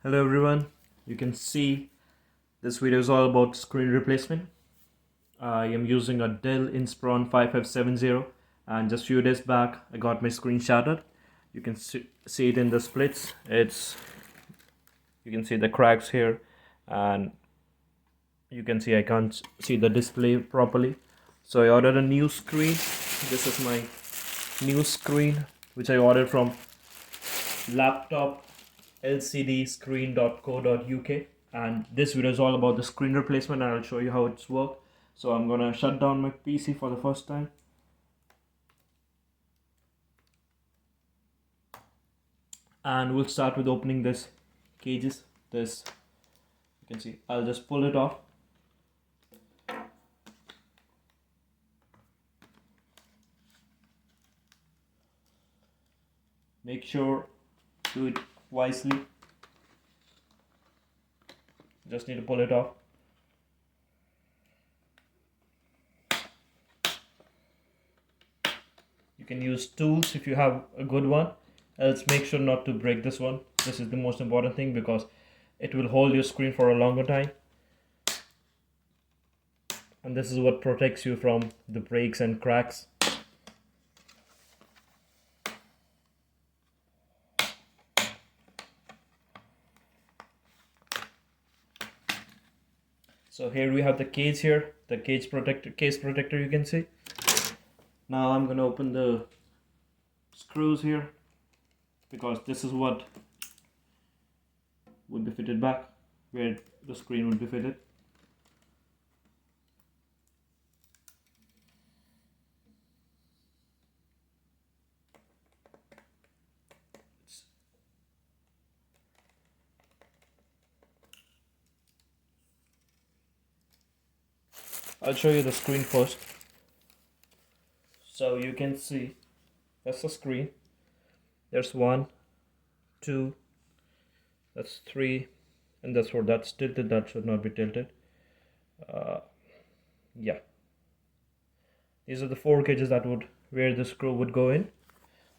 Hello everyone, you can see this video is all about screen replacement. I am using a Dell Inspiron 5570 and just few days back I got my screen shattered. You can see it in the splits. You can see the cracks here, and you can see I can't see the display properly. So I ordered a new screen. This is my new screen which I ordered from laptop lcdscreen.co.uk, and this video is all about the screen replacement and I'll show you how it's worked. So I'm gonna shut down my PC for the first time. And we'll start with opening this cages. This, you can see, I'll just pull it off. Make sure do it wisely. Just need to pull it off. You can use tools if you have a good one, else make sure not to break this one. This is the most important thing because it will hold your screen for a longer time, and this is what protects you from the breaks and cracks. So here we have the case here, the case protector you can see. Now I'm gonna open the screws here because this is what would be fitted back where the screen would be fitted. I'll show you the screen first. So you can see that's the screen. There's 1, 2, that's 3, and that's 4. That's tilted, that should not be tilted. Yeah, these are the 4 cages that would where the screw would go in.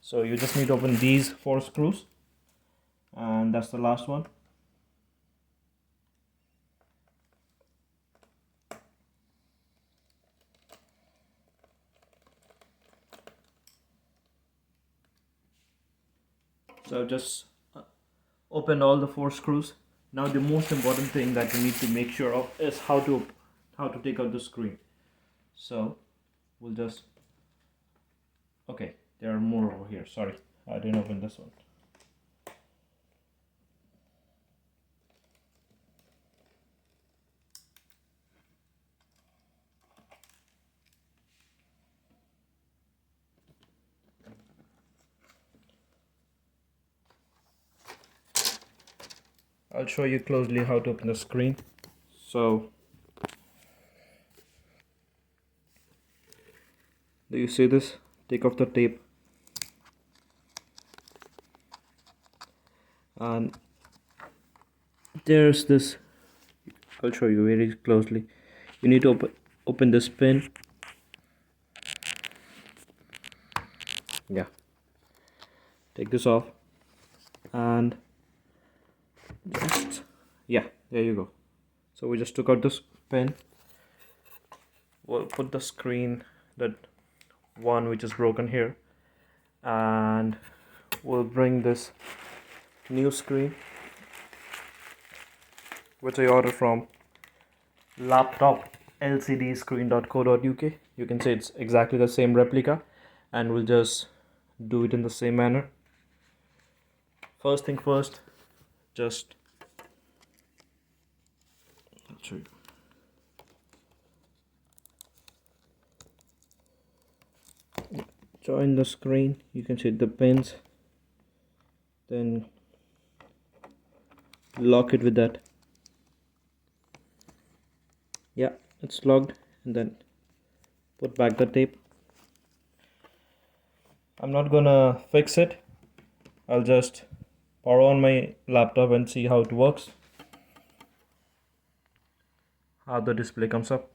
So you just need to open these 4 screws, and that's the last one. So just open all the 4 screws. Now the most important thing that you need to make sure of is how to take out the screen. So we'll just, okay, there are more over here. Sorry, I didn't open this one. I'll show you closely how to open the screen. So do you see this? Take off the tape, and there's this. I'll show you very closely. You need to open this pin. Yeah, take this off, and just, yeah, there you go. So we just took out this pin. We'll put the screen, that one which is broken here, and we'll bring this new screen which I ordered from laptop lcdscreen.co.uk. You can say it's exactly the same replica, and we'll just do it in the same manner. First thing first, just I'll show you. Join the screen, you can see the pins, then lock it with that. Yeah, it's locked, and then put back the tape. I'm not gonna fix it. I'll just power on my laptop and see how it works, how the display comes up.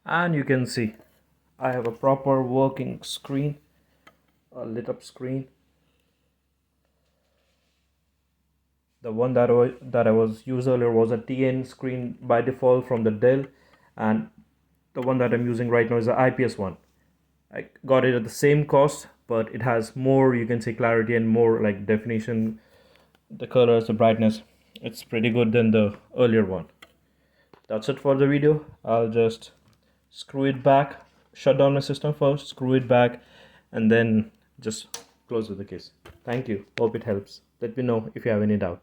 and you can see I have a proper working screen, a lit up screen. The one that I was used earlier was a TN screen by default from the Dell, and the one that I'm using right now is the IPS one. I got it at the same cost, but it has more, you can say, clarity and more like definition, the colors, the brightness. It's pretty good than the earlier one. That's it for the video. I'll just screw it back, shut down my system first, screw it back, and then just close with the case. Thank you. Hope it helps. Let me know if you have any doubt.